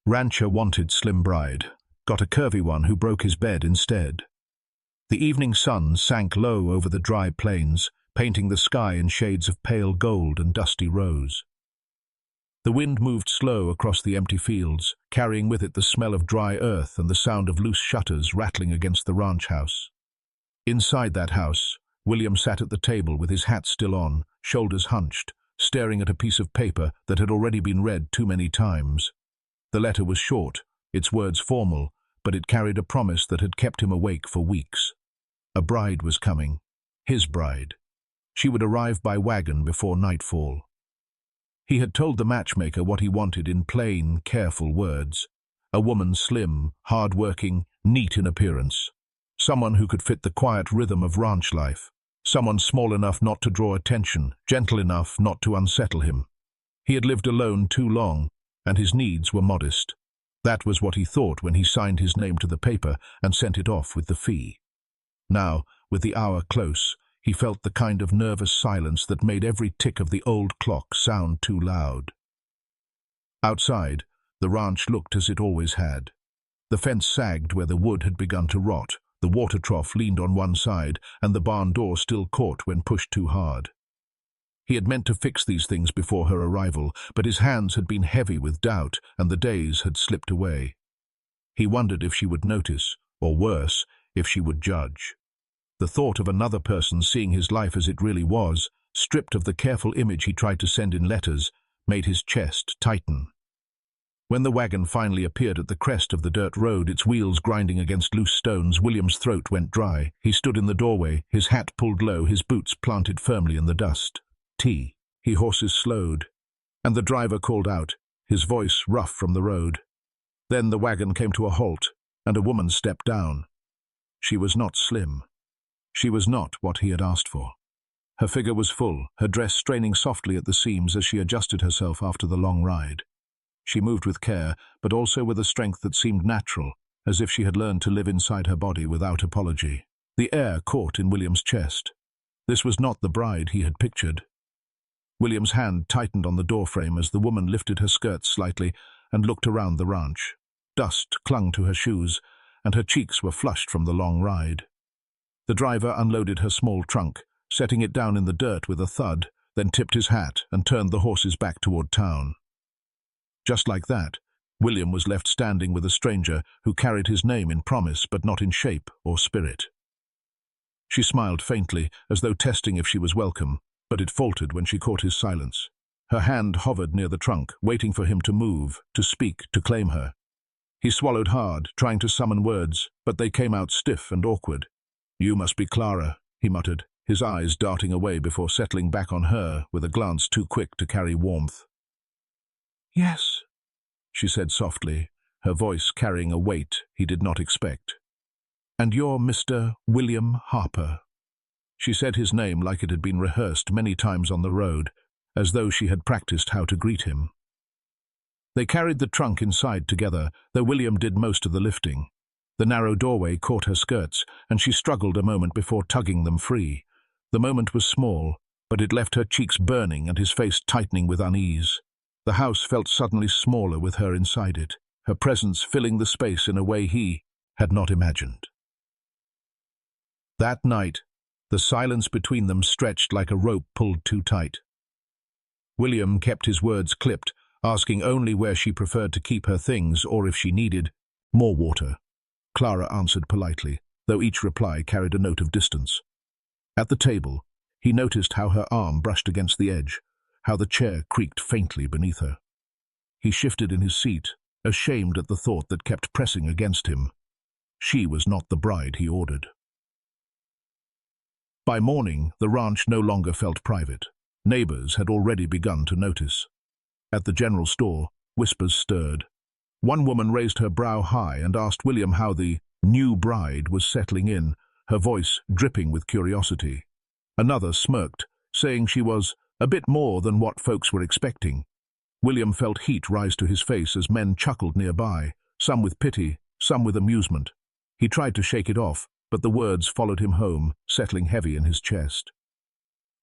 Rancher wanted slim bride, got a curvy one who broke his bed instead. The evening sun sank low over the dry plains, painting the sky in shades of pale gold and dusty rose. The wind moved slow across the empty fields, carrying with it the smell of dry earth and the sound of loose shutters rattling against the ranch house. Inside that house, William sat at the table with his hat still on, shoulders hunched, staring at a piece of paper that had already been read too many times. The letter was short, its words formal, but it carried a promise that had kept him awake for weeks. A bride was coming. His bride. She would arrive by wagon before nightfall. He had told the matchmaker what he wanted in plain, careful words. A woman slim, hard-working, neat in appearance. Someone who could fit the quiet rhythm of ranch life. Someone small enough not to draw attention, gentle enough not to unsettle him. He had lived alone too long, and his needs were modest. That was what he thought when he signed his name to the paper and sent it off with the fee. Now, with the hour close, he felt the kind of nervous silence that made every tick of the old clock sound too loud. Outside, the ranch looked as it always had. The fence sagged where the wood had begun to rot, the water trough leaned on one side, and the barn door still caught when pushed too hard. He had meant to fix these things before her arrival, but his hands had been heavy with doubt, and the days had slipped away. He wondered if she would notice, or worse, if she would judge. The thought of another person seeing his life as it really was, stripped of the careful image he tried to send in letters, made his chest tighten. When the wagon finally appeared at the crest of the dirt road, its wheels grinding against loose stones, William's throat went dry. He stood in the doorway, his hat pulled low, his boots planted firmly in the dust. "Tea." His horses slowed, and the driver called out, his voice rough from the road. Then the wagon came to a halt, and a woman stepped down. She was not slim. She was not what he had asked for. Her figure was full, her dress straining softly at the seams as she adjusted herself after the long ride. She moved with care, but also with a strength that seemed natural, as if she had learned to live inside her body without apology. The air caught in William's chest. This was not the bride he had pictured. William's hand tightened on the doorframe as the woman lifted her skirts slightly and looked around the ranch. Dust clung to her shoes, and her cheeks were flushed from the long ride. The driver unloaded her small trunk, setting it down in the dirt with a thud, then tipped his hat and turned the horses back toward town. Just like that, William was left standing with a stranger who carried his name in promise but not in shape or spirit. She smiled faintly, as though testing if she was welcome, but it faltered when she caught his silence. Her hand hovered near the trunk, waiting for him to move, to speak, to claim her. He swallowed hard, trying to summon words, but they came out stiff and awkward. "You must be Clara," he muttered, his eyes darting away before settling back on her with a glance too quick to carry warmth. "Yes," she said softly, her voice carrying a weight he did not expect. "And you're Mr. William Harper." She said his name like it had been rehearsed many times on the road, as though she had practiced how to greet him. They carried the trunk inside together, though William did most of the lifting. The narrow doorway caught her skirts, and she struggled a moment before tugging them free. The moment was small, but it left her cheeks burning and his face tightening with unease. The house felt suddenly smaller with her inside it, her presence filling the space in a way he had not imagined. That night, the silence between them stretched like a rope pulled too tight. William kept his words clipped, asking only where she preferred to keep her things or if she needed more water. Clara answered politely, though each reply carried a note of distance. At the table, he noticed how her arm brushed against the edge, how the chair creaked faintly beneath her. He shifted in his seat, ashamed at the thought that kept pressing against him. She was not the bride he ordered. By morning, the ranch no longer felt private. Neighbors had already begun to notice. At the general store, whispers stirred. One woman raised her brow high and asked William how the new bride was settling in, her voice dripping with curiosity. Another smirked, saying she was a bit more than what folks were expecting. William felt heat rise to his face as men chuckled nearby, some with pity, some with amusement. He tried to shake it off, but the words followed him home, settling heavy in his chest.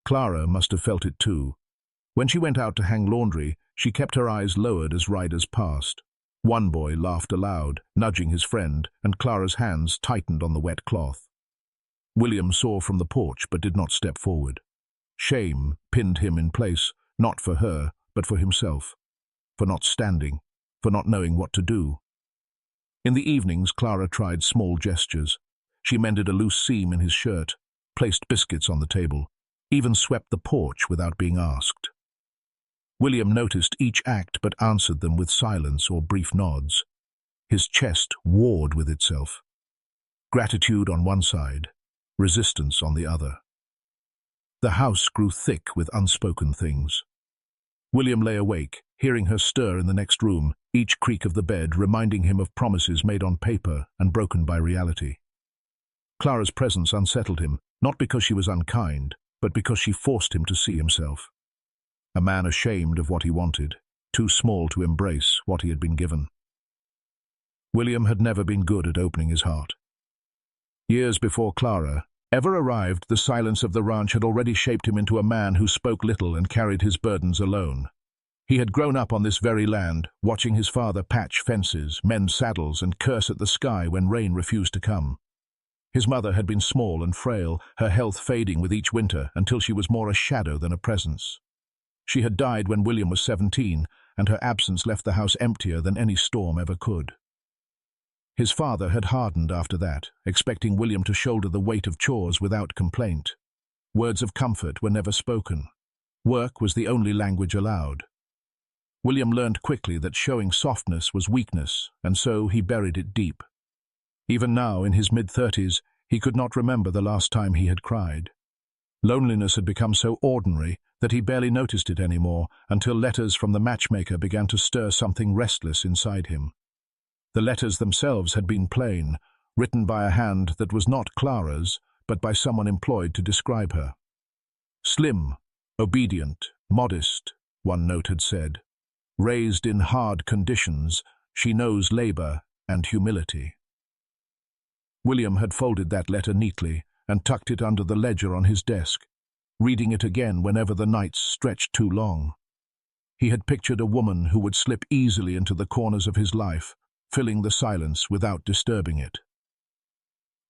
Clara must have felt it too. When she went out to hang laundry, she kept her eyes lowered as riders passed. One boy laughed aloud, nudging his friend, and Clara's hands tightened on the wet cloth. William saw from the porch but did not step forward. Shame pinned him in place, not for her, but for himself, for not standing, for not knowing what to do. In the evenings, Clara tried small gestures. She mended a loose seam in his shirt, placed biscuits on the table, even swept the porch without being asked. William noticed each act but answered them with silence or brief nods. His chest warred with itself. Gratitude on one side, resistance on the other. The house grew thick with unspoken things. William lay awake, hearing her stir in the next room, each creak of the bed reminding him of promises made on paper and broken by reality. Clara's presence unsettled him, not because she was unkind, but because she forced him to see himself. A man ashamed of what he wanted, too small to embrace what he had been given. William had never been good at opening his heart. Years before Clara ever arrived, the silence of the ranch had already shaped him into a man who spoke little and carried his burdens alone. He had grown up on this very land, watching his father patch fences, mend saddles, and curse at the sky when rain refused to come. His mother had been small and frail, her health fading with each winter until she was more a shadow than a presence. She had died when William was 17, and her absence left the house emptier than any storm ever could. His father had hardened after that, expecting William to shoulder the weight of chores without complaint. Words of comfort were never spoken. Work was the only language allowed. William learned quickly that showing softness was weakness, and so he buried it deep. Even now, in his mid-30s, he could not remember the last time he had cried. Loneliness had become so ordinary that he barely noticed it anymore until letters from the matchmaker began to stir something restless inside him. The letters themselves had been plain, written by a hand that was not Clara's, but by someone employed to describe her. Slim, obedient, modest, one note had said. Raised in hard conditions, she knows labor and humility. William had folded that letter neatly and tucked it under the ledger on his desk, reading it again whenever the nights stretched too long. He had pictured a woman who would slip easily into the corners of his life, filling the silence without disturbing it.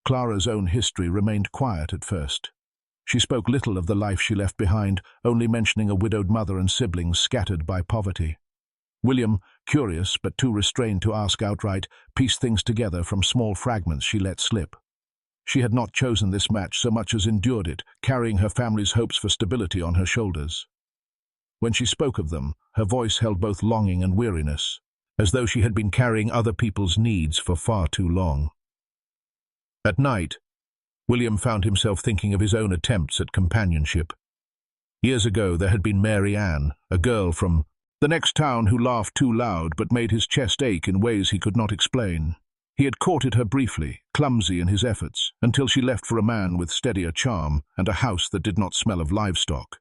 Clara's own history remained quiet at first. She spoke little of the life she left behind, only mentioning a widowed mother and siblings scattered by poverty. William, curious but too restrained to ask outright, pieced things together from small fragments she let slip. She had not chosen this match so much as endured it, carrying her family's hopes for stability on her shoulders. When she spoke of them, her voice held both longing and weariness, as though she had been carrying other people's needs for far too long. At night, William found himself thinking of his own attempts at companionship. Years ago there had been Mary Ann, a girl from the next town who laughed too loud but made his chest ache in ways he could not explain. He had courted her briefly, clumsy in his efforts, until she left for a man with steadier charm and a house that did not smell of livestock.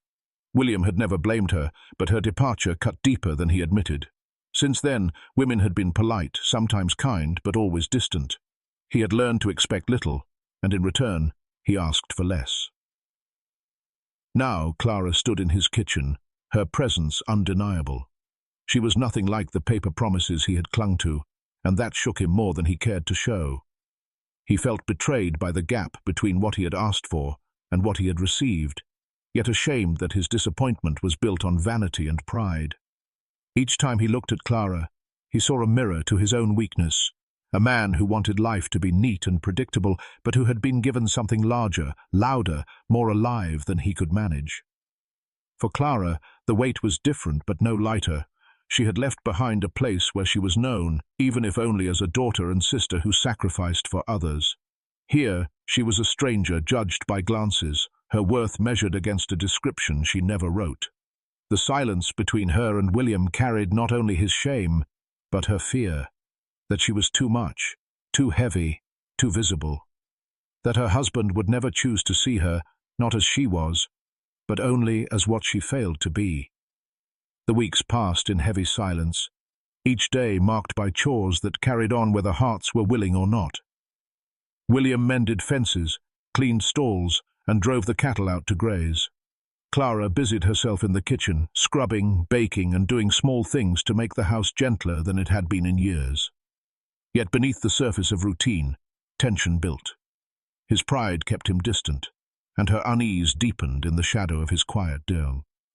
William had never blamed her, but her departure cut deeper than he admitted. Since then, women had been polite, sometimes kind, but always distant. He had learned to expect little, and in return, he asked for less. Now Clara stood in his kitchen, her presence undeniable. She was nothing like the paper promises he had clung to, and that shook him more than he cared to show. He felt betrayed by the gap between what he had asked for and what he had received, yet ashamed that his disappointment was built on vanity and pride. Each time he looked at Clara, he saw a mirror to his own weakness, a man who wanted life to be neat and predictable, but who had been given something larger, louder, more alive than he could manage. For Clara, the weight was different but no lighter. She had left behind a place where she was known, even if only as a daughter and sister who sacrificed for others. Here, she was a stranger judged by glances, her worth measured against a description she never wrote. The silence between her and William carried not only his shame, but her fear, that she was too much, too heavy, too visible. That her husband would never choose to see her, not as she was, but only as what she failed to be. The weeks passed in heavy silence, each day marked by chores that carried on whether hearts were willing or not. William mended fences, cleaned stalls, and drove the cattle out to graze. Clara busied herself in the kitchen, scrubbing, baking, and doing small things to make the house gentler than it had been in years. Yet beneath the surface of routine, tension built. His pride kept him distant, and her unease deepened in the shadow of his quiet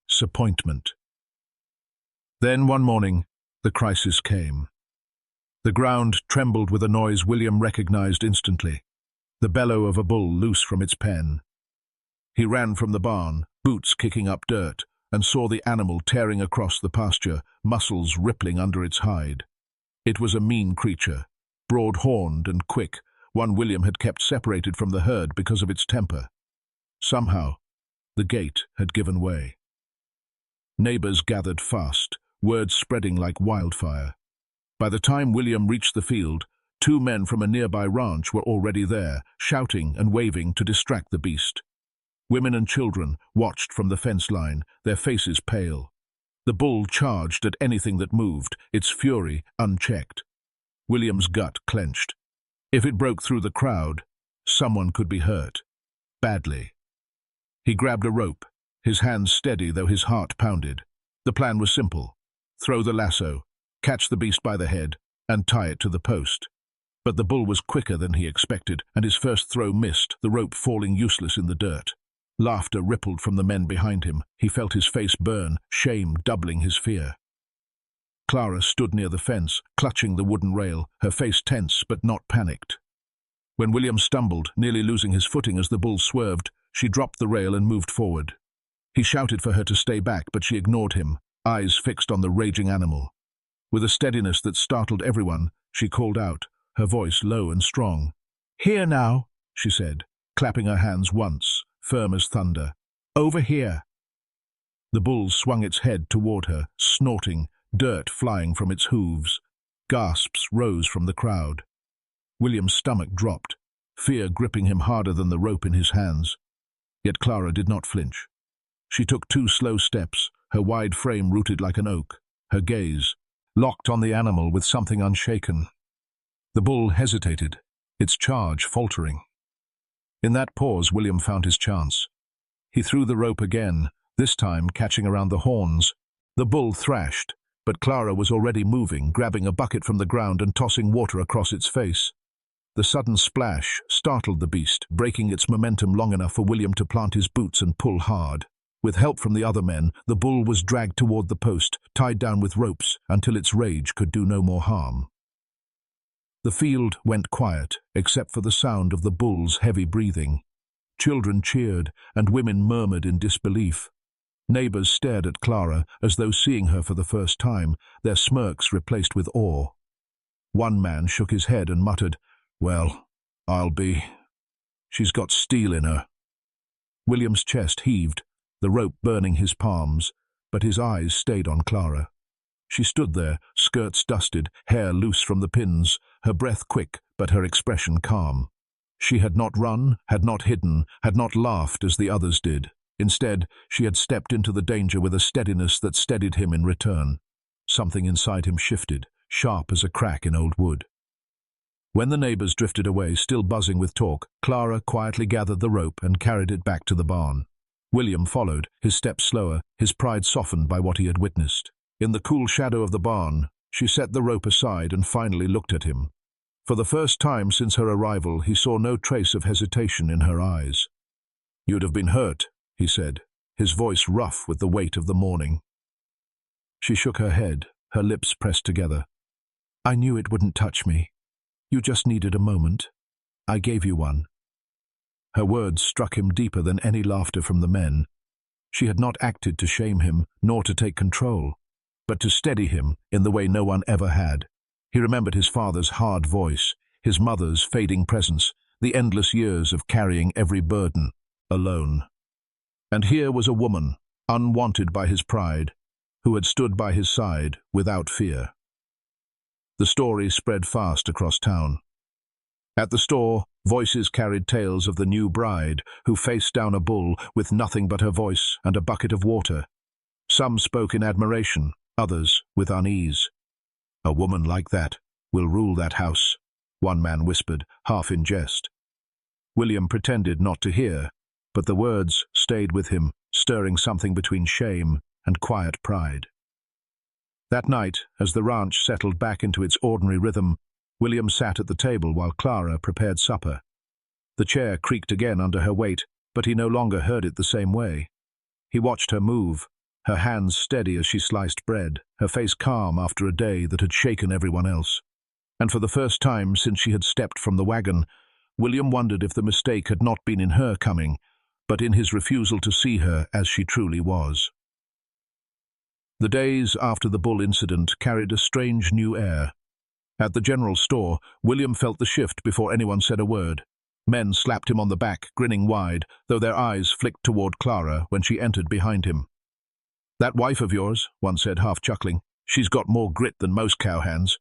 disappointment. Then one morning, the crisis came. The ground trembled with a noise William recognized instantly, the bellow of a bull loose from its pen. He ran from the barn, boots kicking up dirt, and saw the animal tearing across the pasture, muscles rippling under its hide. It was a mean creature, broad-horned and quick, one William had kept separated from the herd because of its temper. Somehow, the gate had given way. Neighbors gathered fast, words spreading like wildfire. By the time William reached the field, 2 men from a nearby ranch were already there, shouting and waving to distract the beast. Women and children watched from the fence line, their faces pale. The bull charged at anything that moved, its fury unchecked. William's gut clenched. If it broke through the crowd, someone could be hurt. Badly. He grabbed a rope, his hands steady though his heart pounded. The plan was simple. Throw the lasso, catch the beast by the head, and tie it to the post. But the bull was quicker than he expected, and his first throw missed, the rope falling useless in the dirt. Laughter rippled from the men behind him. He felt his face burn, shame doubling his fear. Clara stood near the fence, clutching the wooden rail, her face tense but not panicked. When William stumbled, nearly losing his footing as the bull swerved, she dropped the rail and moved forward. He shouted for her to stay back, but she ignored him, eyes fixed on the raging animal. With a steadiness that startled everyone, she called out, her voice low and strong. "Here now," she said, clapping her hands once, firm as thunder. "Over here." The bull swung its head toward her, snorting, dirt flying from its hooves. Gasps rose from the crowd. William's stomach dropped, fear gripping him harder than the rope in his hands. Yet Clara did not flinch. She took 2 slow steps, her wide frame rooted like an oak, her gaze locked on the animal with something unshaken. The bull hesitated, its charge faltering. In that pause, William found his chance. He threw the rope again, this time catching around the horns. The bull thrashed, but Clara was already moving, grabbing a bucket from the ground and tossing water across its face. The sudden splash startled the beast, breaking its momentum long enough for William to plant his boots and pull hard. With help from the other men, the bull was dragged toward the post, tied down with ropes, until its rage could do no more harm. The field went quiet, except for the sound of the bull's heavy breathing. Children cheered, and women murmured in disbelief. Neighbors stared at Clara, as though seeing her for the first time, their smirks replaced with awe. One man shook his head and muttered, "Well, she's got steel in her." William's chest heaved, the rope burning his palms, but his eyes stayed on Clara. She stood there, skirts dusted, hair loose from the pins, her breath quick, but her expression calm. She had not run, had not hidden, had not laughed as the others did. Instead, she had stepped into the danger with a steadiness that steadied him in return. Something inside him shifted, sharp as a crack in old wood. When the neighbors drifted away, still buzzing with talk, Clara quietly gathered the rope and carried it back to the barn. William followed, his steps slower, his pride softened by what he had witnessed. In the cool shadow of the barn, she set the rope aside and finally looked at him. For the first time since her arrival, he saw no trace of hesitation in her eyes. "You'd have been hurt," he said, his voice rough with the weight of the morning. She shook her head, her lips pressed together. "I knew it wouldn't touch me. You just needed a moment. I gave you one." Her words struck him deeper than any laughter from the men. She had not acted to shame him, nor to take control, but to steady him in the way no one ever had. He remembered his father's hard voice, his mother's fading presence, the endless years of carrying every burden, alone. And here was a woman, unwanted by his pride, who had stood by his side without fear. The story spread fast across town. At the store, voices carried tales of the new bride who faced down a bull with nothing but her voice and a bucket of water. Some spoke in admiration, others with unease. "A woman like that will rule that house," one man whispered, half in jest. William pretended not to hear, but the words stayed with him, stirring something between shame and quiet pride. That night, as the ranch settled back into its ordinary rhythm, William sat at the table while Clara prepared supper. The chair creaked again under her weight, but he no longer heard it the same way. He watched her move, her hands steady as she sliced bread, her face calm after a day that had shaken everyone else. And for the first time since she had stepped from the wagon, William wondered if the mistake had not been in her coming, but in his refusal to see her as she truly was. The days after the bull incident carried a strange new air. At the general store, William felt the shift before anyone said a word. Men slapped him on the back, grinning wide, though their eyes flicked toward Clara when she entered behind him. "That wife of yours," one said, half chuckling, "she's got more grit than most cowhands."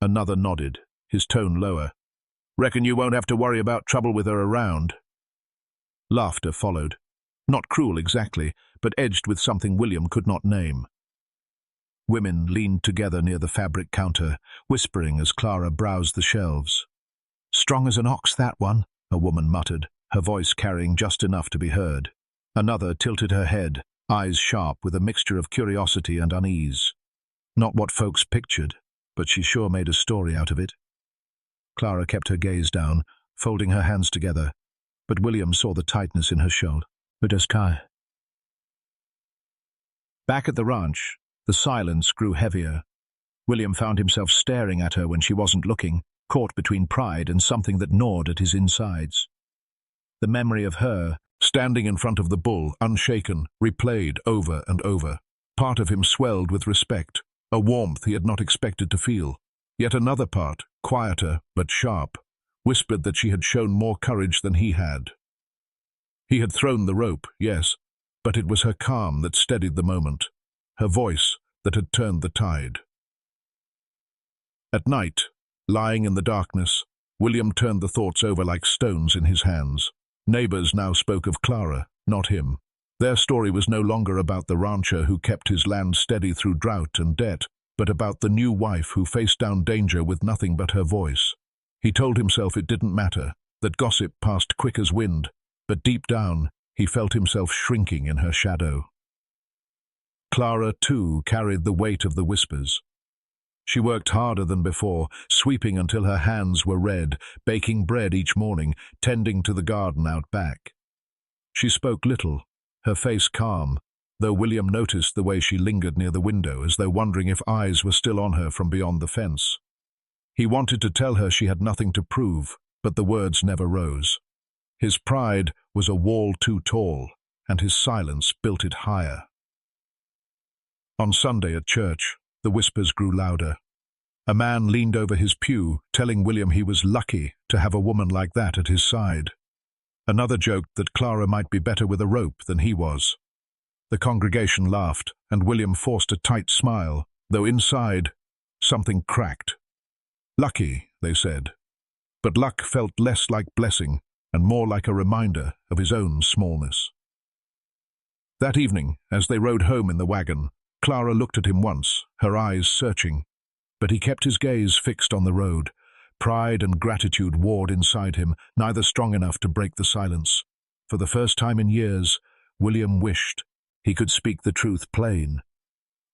Another nodded, his tone lower. "Reckon you won't have to worry about trouble with her around." Laughter followed. Not cruel exactly, but edged with something William could not name. Women leaned together near the fabric counter, whispering as Clara browsed the shelves. "Strong as an ox, that one," a woman muttered, her voice carrying just enough to be heard. Another tilted her head, eyes sharp with a mixture of curiosity and unease. Not what folks pictured, but she sure made a story out of it. Clara kept her gaze down, folding her hands together, but William saw the tightness in her shoulder. Back at the ranch, the silence grew heavier. William found himself staring at her when she wasn't looking, caught between pride and something that gnawed at his insides. The memory of her, standing in front of the bull, unshaken, replayed over and over. Part of him swelled with respect, a warmth he had not expected to feel. Yet another part, quieter but sharp, whispered that she had shown more courage than he had. He had thrown the rope, yes, but it was her calm that steadied the moment, her voice that had turned the tide. At night, lying in the darkness, William turned the thoughts over like stones in his hands. Neighbors now spoke of Clara, not him. Their story was no longer about the rancher who kept his land steady through drought and debt, but about the new wife who faced down danger with nothing but her voice. He told himself it didn't matter, that gossip passed quick as wind, but deep down, he felt himself shrinking in her shadow. Clara, too, carried the weight of the whispers. She worked harder than before, sweeping until her hands were red, baking bread each morning, tending to the garden out back. She spoke little, her face calm, though William noticed the way she lingered near the window, as though wondering if eyes were still on her from beyond the fence. He wanted to tell her she had nothing to prove, but the words never rose. His pride was a wall too tall, and his silence built it higher. On Sunday at church, the whispers grew louder. A man leaned over his pew, telling William he was lucky to have a woman like that at his side. Another joked that Clara might be better with a rope than he was. The congregation laughed, and William forced a tight smile, though inside, something cracked. Lucky, they said. But luck felt less like blessing, and more like a reminder of his own smallness. That evening, as they rode home in the wagon, Clara looked at him once, her eyes searching, but he kept his gaze fixed on the road. Pride and gratitude warred inside him, neither strong enough to break the silence. For the first time in years, William wished he could speak the truth plain,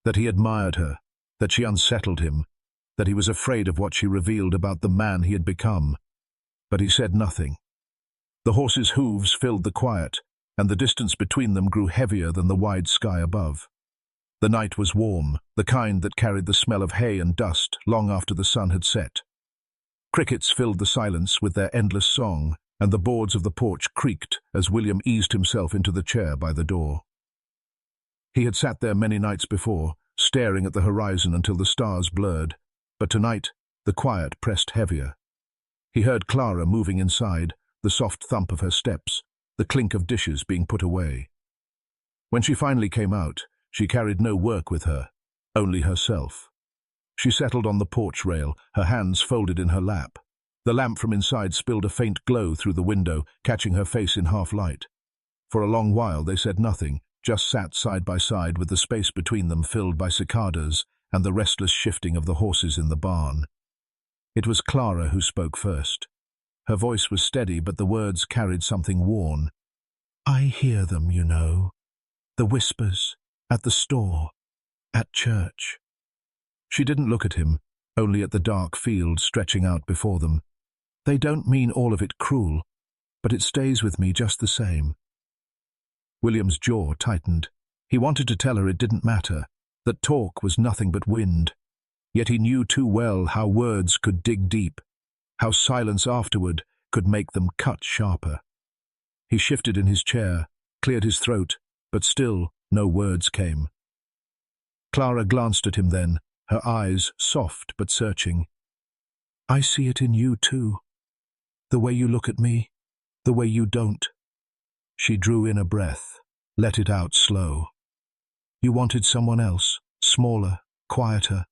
that he admired her, that she unsettled him, that he was afraid of what she revealed about the man he had become. But he said nothing. The horses' hooves filled the quiet, and the distance between them grew heavier than the wide sky above. The night was warm, the kind that carried the smell of hay and dust long after the sun had set. Crickets filled the silence with their endless song, and the boards of the porch creaked as William eased himself into the chair by the door. He had sat there many nights before, staring at the horizon until the stars blurred, but tonight the quiet pressed heavier. He heard Clara moving inside, the soft thump of her steps, the clink of dishes being put away. When she finally came out, she carried no work with her, only herself. She settled on the porch rail, her hands folded in her lap. The lamp from inside spilled a faint glow through the window, catching her face in half-light. For a long while they said nothing, just sat side by side with the space between them filled by cicadas and the restless shifting of the horses in the barn. It was Clara who spoke first. Her voice was steady, but the words carried something worn. "I hear them, you know," The whispers, at the store, at church. She didn't look at him, only at the dark field stretching out before them. They don't mean all of it cruel, but it stays with me just the same. William's jaw tightened. He wanted to tell her it didn't matter, that talk was nothing but wind. Yet he knew too well how words could dig deep, how silence afterward could make them cut sharper. He shifted in his chair, cleared his throat, but still no words came. Clara glanced at him then, her eyes soft but searching. I see it in you too. The way you look at me, the way you don't. She drew in a breath, let it out slow. You wanted someone else, smaller, quieter.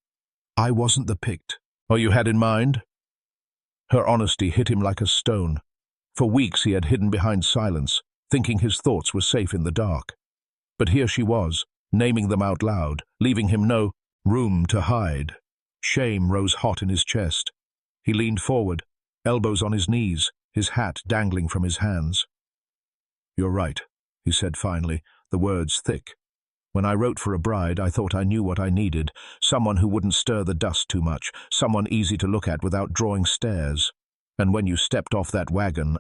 I wasn't the picked. Or you had in mind? Her honesty hit him like a stone. For weeks he had hidden behind silence, thinking his thoughts were safe in the dark. But here she was, naming them out loud, leaving him no room to hide. Shame rose hot in his chest. He leaned forward, elbows on his knees, his hat dangling from his hands. You're right, he said finally, the words thick. When I wrote for a bride, I thought I knew what I needed, someone who wouldn't stir the dust too much, someone easy to look at without drawing stares. And when you stepped off that wagon,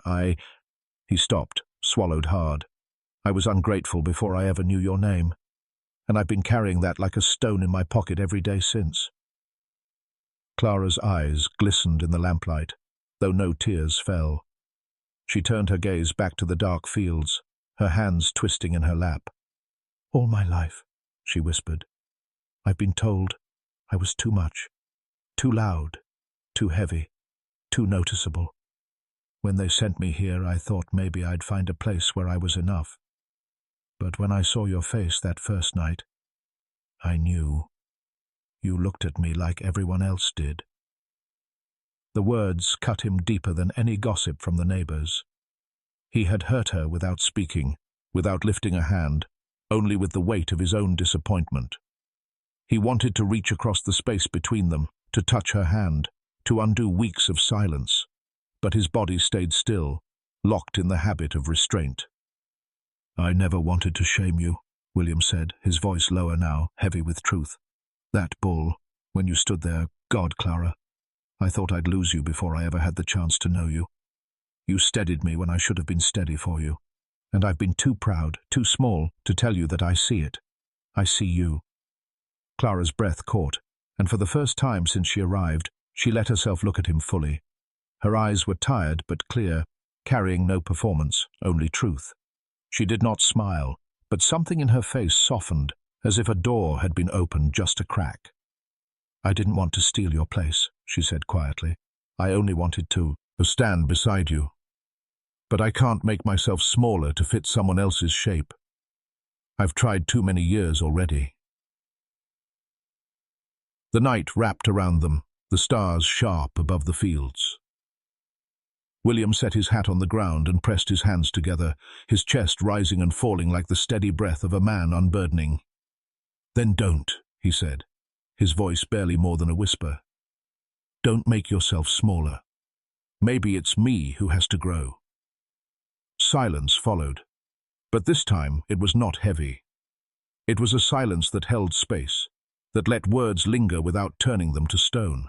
He stopped, swallowed hard. I was ungrateful before I ever knew your name, and I've been carrying that like a stone in my pocket every day since. Clara's eyes glistened in the lamplight, though no tears fell. She turned her gaze back to the dark fields, her hands twisting in her lap. All my life, she whispered, I've been told I was too much, too loud, too heavy, too noticeable. When they sent me here, I thought maybe I'd find a place where I was enough. But when I saw your face that first night, I knew. You looked at me like everyone else did. The words cut him deeper than any gossip from the neighbors. He had hurt her without speaking, without lifting a hand, only with the weight of his own disappointment. He wanted to reach across the space between them, to touch her hand, to undo weeks of silence. But his body stayed still, locked in the habit of restraint. I never wanted to shame you, William said, his voice lower now, heavy with truth. That bull, when you stood there, God, Clara, I thought I'd lose you before I ever had the chance to know you. You steadied me when I should have been steady for you. And I've been too proud, too small, to tell you that I see it. I see you. Clara's breath caught, and for the first time since she arrived, she let herself look at him fully. Her eyes were tired but clear, carrying no performance, only truth. She did not smile, but something in her face softened, as if a door had been opened just a crack. I didn't want to steal your place, she said quietly. I only wanted to stand beside you. But I can't make myself smaller to fit someone else's shape. I've tried too many years already. The night wrapped around them, the stars sharp above the fields. William set his hat on the ground and pressed his hands together, his chest rising and falling like the steady breath of a man unburdening. Then don't, he said, his voice barely more than a whisper. Don't make yourself smaller. Maybe it's me who has to grow. Silence followed, but this time it was not heavy. It was a silence that held space, that let words linger without turning them to stone.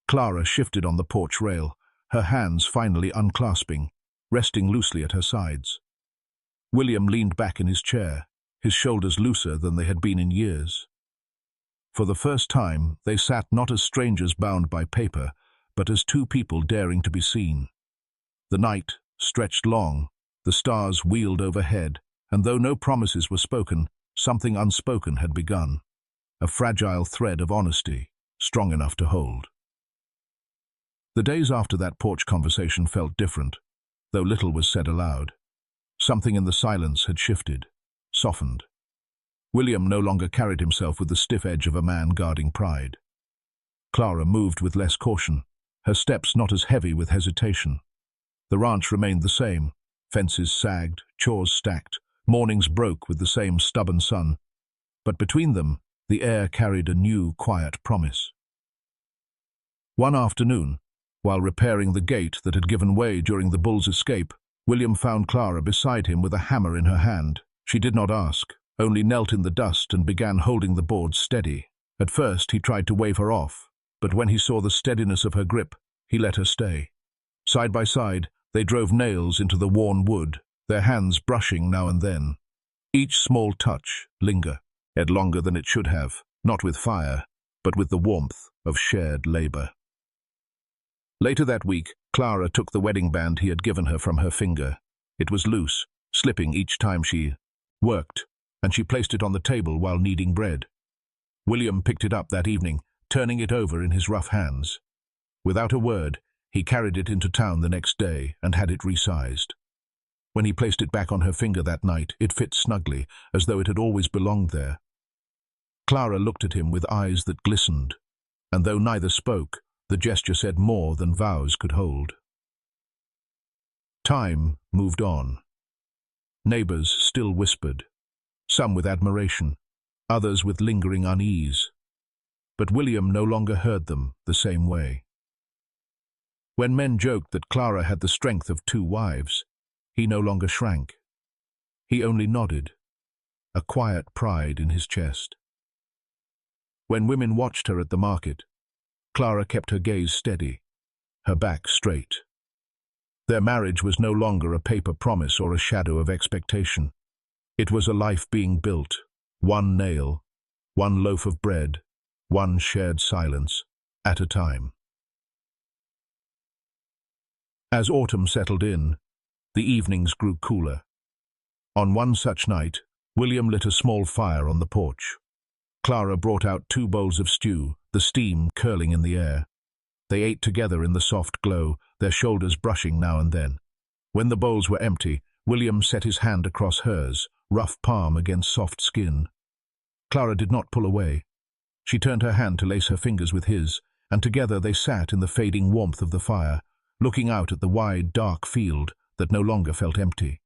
Clara shifted on the porch rail, her hands finally unclasping, resting loosely at her sides. William leaned back in his chair, his shoulders looser than they had been in years. For the first time, they sat not as strangers bound by paper, but as two people daring to be seen. The night stretched long, the stars wheeled overhead, and though no promises were spoken, something unspoken had begun, a fragile thread of honesty, strong enough to hold. The days after that porch conversation felt different, though little was said aloud. Something in the silence had shifted, softened. William no longer carried himself with the stiff edge of a man guarding pride. Clara moved with less caution, her steps not as heavy with hesitation. The ranch remained the same. Fences sagged, chores stacked, mornings broke with the same stubborn sun. But between them, the air carried a new, quiet promise. One afternoon, while repairing the gate that had given way during the bull's escape, William found Clara beside him with a hammer in her hand. She did not ask, only knelt in the dust and began holding the boards steady. At first he tried to wave her off, but when he saw the steadiness of her grip, he let her stay. Side by side, they drove nails into the worn wood, their hands brushing now and then. Each small touch lingered longer than it should have, not with fire, but with the warmth of shared labor. Later that week, Clara took the wedding band he had given her from her finger. It was loose, slipping each time she worked, and she placed it on the table while kneading bread. William picked it up that evening, turning it over in his rough hands. Without a word, he carried it into town the next day and had it resized. When he placed it back on her finger that night, it fit snugly, as though it had always belonged there. Clara looked at him with eyes that glistened, and though neither spoke, the gesture said more than vows could hold. Time moved on. Neighbors still whispered, some with admiration, others with lingering unease. But William no longer heard them the same way. When men joked that Clara had the strength of 2 wives, he no longer shrank. He only nodded, a quiet pride in his chest. When women watched her at the market, Clara kept her gaze steady, her back straight. Their marriage was no longer a paper promise or a shadow of expectation. It was a life being built, one nail, one loaf of bread, one shared silence, at a time. As autumn settled in, the evenings grew cooler. On one such night, William lit a small fire on the porch. Clara brought out 2 bowls of stew, the steam curling in the air. They ate together in the soft glow, their shoulders brushing now and then. When the bowls were empty, William set his hand across hers, rough palm against soft skin. Clara did not pull away. She turned her hand to lace her fingers with his, and together they sat in the fading warmth of the fire, looking out at the wide, dark field that no longer felt empty.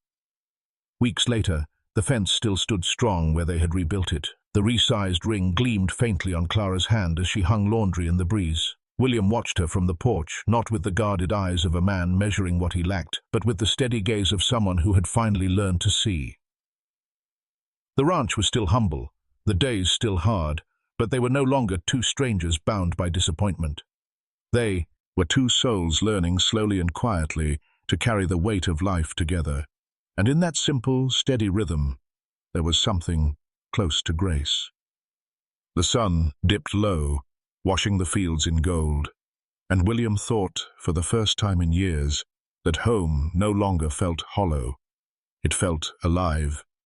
Weeks later, the fence still stood strong where they had rebuilt it. The resized ring gleamed faintly on Clara's hand as she hung laundry in the breeze. William watched her from the porch, not with the guarded eyes of a man measuring what he lacked, but with the steady gaze of someone who had finally learned to see. The ranch was still humble, the days still hard, but they were no longer 2 strangers bound by disappointment. They were 2 souls learning slowly and quietly to carry the weight of life together. And in that simple, steady rhythm, there was something close to grace. The sun dipped low, washing the fields in gold, and William thought, for the first time in years, that home no longer felt hollow. It felt alive,